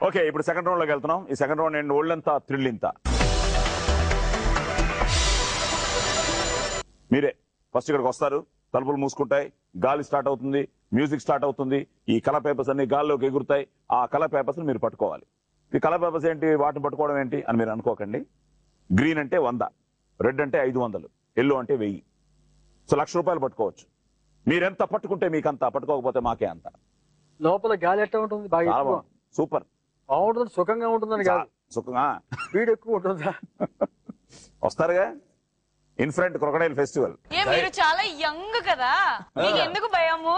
Okay, ఇప్పుడు second round లోకి వెళ్తున్నాం. ఈ సెకండ్ రౌండ్ ఏంటి? ఒళ్ళంతా థ్రిల్ ఇంత. మీరే ఫస్ట్ ఇక్కడికి వస్తారు, తలుపులు మూసుకుంటాయి, గాలి స్టార్ట్ అవుతుంది, మ్యూజిక్ స్టార్ట్ అవుతుంది, ఈ కలర్ పేపర్స్ అన్ని గాల్లోకి ఎగురుతాయి. ఆ కలర్ పేపర్స్ మీరు పట్టుకోవాలి. ఈ కలర్ పేపర్స్ ఏంటి, వాటిని పట్టుకోవడం ఏంటి అని మీరు అనుకోకండి. గ్రీన్ అంటే 100, రెడ్ అంటే 500, ఎల్లో అంటే 1000. సో ₹1,00,000 పట్టుకోవచ్చు. మీరెంత పట్టుకుంటే మీకంత, పట్టుకోకపోతే మాకే అంత. లోపల గాలి ఎట్లా ఉంటుంది? బాగా సూపర్ బాగుంటుంది, సుఖంగా ఉంటుందని కాదు, సుఖంగా. స్పీడ్ ఎక్కువ ఉంటుందా? వస్తారుగా ఇన్ఫ్రంట్ క్రొకడైల్ ఫెస్టివల్. మీరు చాలా యంగ్ కదా, మీకు ఎందుకు భయము?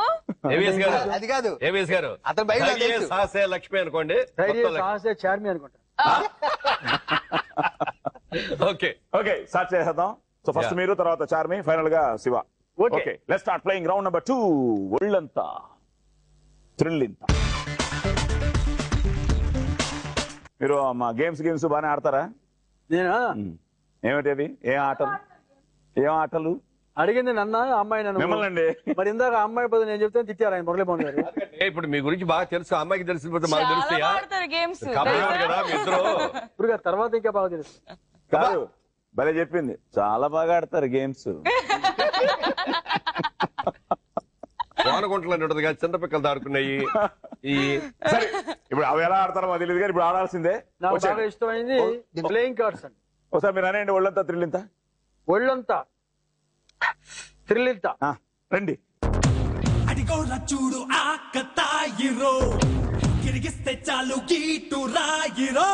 అది కాదు ఏవిఎస్ గారు, అతను భయం సాహసే లక్ష్మి అనుకోండి, సాహసే చార్మి అనుకుంటా. ఓకే ఓకే, స్టార్ట్ చేసేద్దాం. సో ఫస్ట్ మీరు, తర్వాత చార్మి, ఫైనల్ గా Shiva. Okay, let's start playing round number 2. ఒళ్ళంతా థ్రిల్ ఇంత. మీరు మా గేమ్స్ బాగానే ఆడతారా? నేనా? ఏమిటి అవి? ఏం ఆటలు? అడిగింది నన్న, అమ్మాయి నన్ను. మిమ్మల్ని. మరి ఇందాక అమ్మాయి పది నేను చెప్తే తిట్టారు ఆయన మురళీమోహన్ గారు. ఇప్పుడు మీ గురించి బాగా తెలుసు, అమ్మాయికి తెలిసిపోతే మాకు తెలుస్తాయా? గేమ్స్ కదా మీ ఇద్దరు. ఇప్పుడు తర్వాత ఇంకా బాగా తెలుసు. కాదు, భలే చెప్పింది, చాలా బాగా ఆడతారు గేమ్స్. వానగుంటలు ఉంటుంది కదా, చిన్న పిక్కలు దాడుకున్నాయి. సరే, ఇప్పుడు అవి ఎలా ఆడతారో మాకు తెలియదు కానీ ఇప్పుడు ఆడాల్సిందే. నాకు బాగా ఇష్టమైంది ప్లేయింగ్ కార్డ్స్ అండి. ఒకసారి మీరు అనేయండి, ఒళ్ళంతా థ్రిల్ ఇంత. ఒళ్ళంతా థ్రిల్ ఇంత. రండి. అడిగో చూడు ఆకతాయిరో, గిరిగిస్తే చాలు గీటు రాయిరో,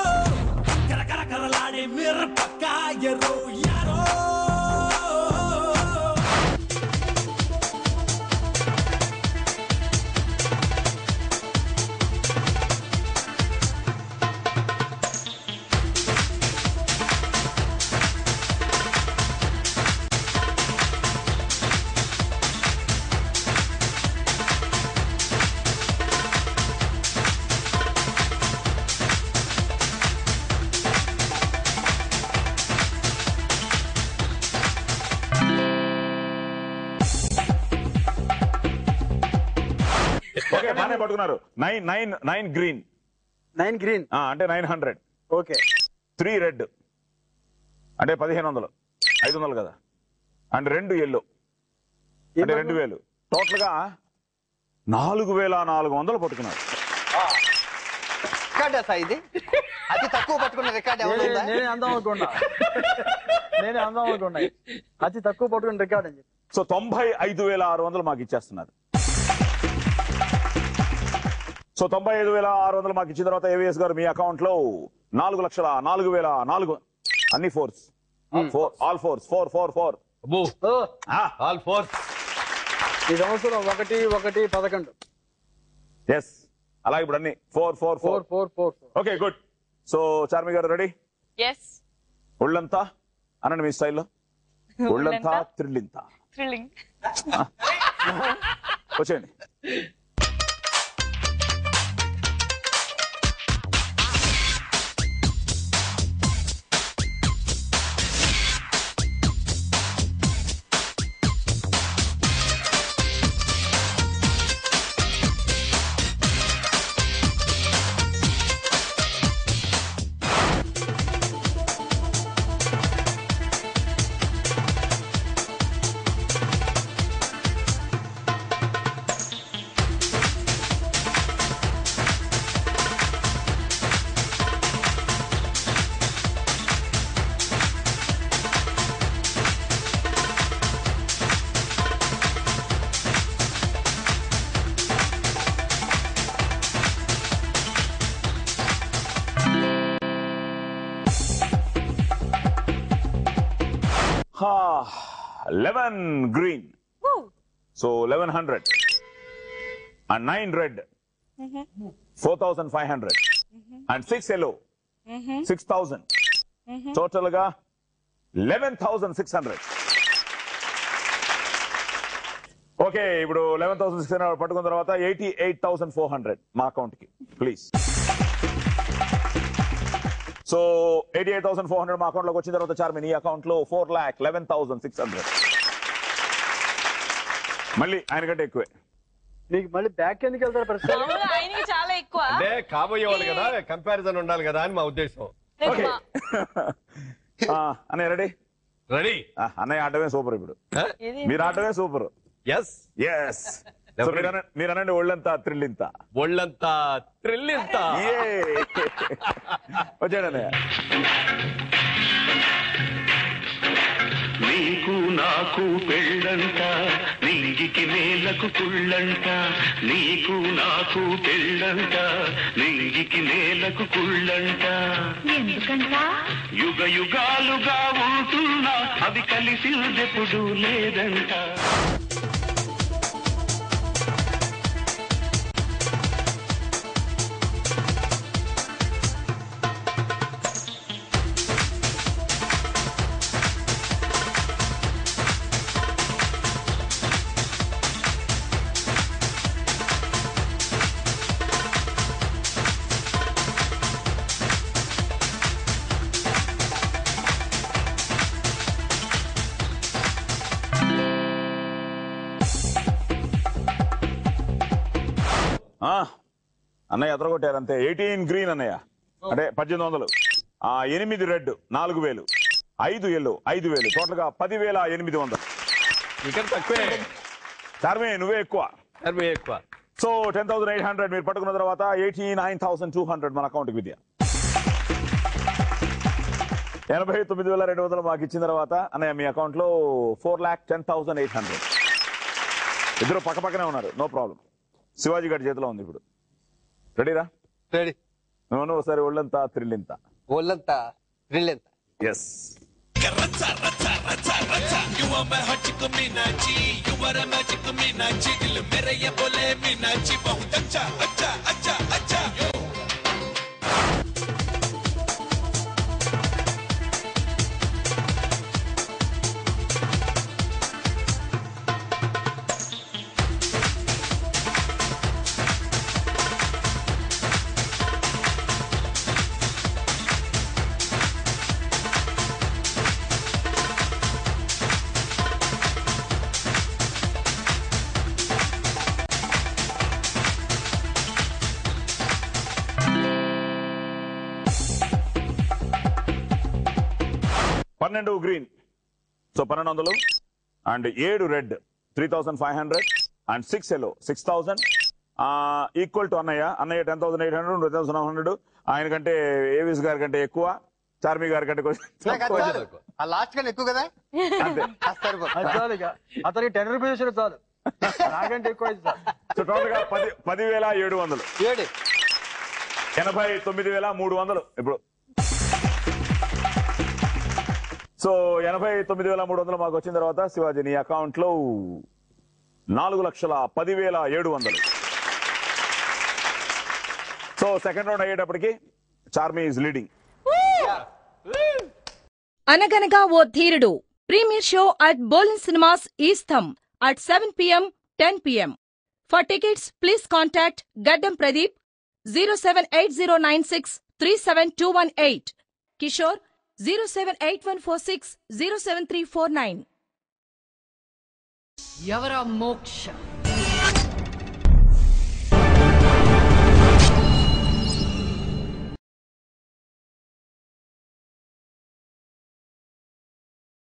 కరకర కరలాడే మిరపకాయరో యారో. ఓకే, బాగానే పట్టుకున్నారు. 9 గ్రీన్, 9 గ్రీన్ అంటే 900. ఓకే. 3 రెడ్ అంటే 1500, 500 కదా. అండ్ 2 ఎల్లో అంటే 2000. టోటల్ గా 4400 పట్టుకున్నారు. రికార్డా సార్ ఇది? అతి తక్కువ పట్టుకున్న రికార్డ్ ఎవరు? నేనే అందం అనుకున్నా అతి తక్కువ పట్టుకున్న రికార్డ్ అని చెప్పి. సో 95,600 మాకు ఇచ్చేస్తున్నారు. సో 95,600 మాకు ఇచ్చిన తర్వాత ఏవిఎస్ గారు మీ అకౌంట్ లో 4,04,400 అన్ని force, all force, 4. All force. ఈ సంవత్సరం 1-1-11. ఎస్, అలాగే ఇప్పుడు అన్ని 4. Okay, good. సో చార్మి గారు రెడీ? ఎస్. ఒళ్ళంతా అనండి మీ స్టైల్లో. ఒళ్ళంతా థ్రిల్లింత. థ్రిల్లింగ్. వచ్చేయండి. Ha, 11 green. Woo. So 1100. And 9 red. 4,500. And 6 yellow. 6,000. Total ga 11,600. Okay, ఇప్పుడు 11,600 పట్టుకున్న తర్వాత 88,400 మా అకౌంట్ కి ప్లీజ్. సో 88,400 మా అకౌంట్ లోకి వచ్చిన తర్వాత చార్మి నీ అకౌంట్ లో 4,11,600. మళ్ళీ ఆయన కంటే ఎక్కువే. మీకు మళ్ళీ బ్యాక్ ఎందుకు వెళ్తారు ప్రశ్న? ఆయనకి చాలా ఎక్కువ ఎక్కువ అంటే కాబోయే వాళ్ళు కదా, కంపారిజన్ ఉండాలి కదా అని మా ఉద్దేశం. రేపు ఓకే మా- అన్నయ్య రెడీ? రెడీ? అన్నయ్య ఆటమే సూపర్. ఇప్పుడు ఇది మీరు ఆటమే సూపర్. ఎస్. ఎస్. మీరు అనండి ఒళ్ళంతా థ్రిల్ ఇంత. ఒళ్ళంతా థ్రిల్ ఇంత. వచ్చాడు అన్నయ్య. నీకు నాకు పెళ్ళంట, నింగికి నేలకు కుళ్ళంట. నీకు నాకు పెళ్ళంట, నింగికి నేలకు కుళ్ళంట. ఎందుకంట? యుగ యుగాలుగా ఉంటున్నా అవి కలిసినదెప్పుడు లేదంట. అన్నయ్య ఎదరగొట్టారు అంతే. 18 గ్రీన్ అన్నయ్య, అంటే 1800. 8 రెడ్ 4000, 5 ఎల్లో 5000, టోటల్ గా 10,800. ఇక్కడ తక్కువే. చార్మి నువ్వే ఎక్కువ. ఎక్కువ. సో 10,800 మీరు పట్టుకున్న తర్వాత 89,200 మన అకౌంట్ కి విద్య. 89,200 మాకు ఇచ్చిన తర్వాత అన్నయ్య మీ అకౌంట్ లో 4,10,800. ఇద్దరు పక్క పక్కనే ఉన్నారు, నో ప్రాబ్లం. శివాజీ గారి చేతిలో ఉంది ఇప్పుడు. రెడీరా? రెడీ. నువ్వు ఒకసారి ఒళ్ళంతా థ్రిల్ ఇంత. ఒళ్ళంతా థ్రిల్ ఎంత? Yes. Racha, racha, racha, racha. You are my hot chick Meenachi. You are a magic Meenachi. Dil mere ye bole Meenachi. Bahut acha, acha, acha, acha. Yo. పన్నెండు green, so 1200, and 7 red 3,500, and 6 yellow 6,000. Equal to అన్నయ్య. అన్నయ్య 10,800, 10,900. ఆయన కంటే AVS గారి కంటే ఎక్కువ, చార్మి గారి కంటే నాకు అది చాలు. ఆ లాస్ట్ కన్నా ఎక్కువ కదా, అంతే. అది చాలు ఇక. అతనికి 10 రూపీస్ వచ్చిన చాలు, నాకంటే ఎక్కువ అయితే చాలు. సో టోటల్ గా 10,700, 7. 89,300 ఇప్పుడు. సో 89,300 మాకు వచ్చిన తర్వాత శివాజీ నీ అకౌంట్ లో 4,10,700. సో సెకండ్ రౌండ్ అయ్యేటప్పటికి Charmi is leading. Anaganaga O Dheerudu premiere show at Bolin cinemas ఈస్టం at 7 p.m., 10 p.m. For tickets, please contact Gaddam Pradeep 07809637218. Kishore 07814607349. ఎవరా మోక్ష?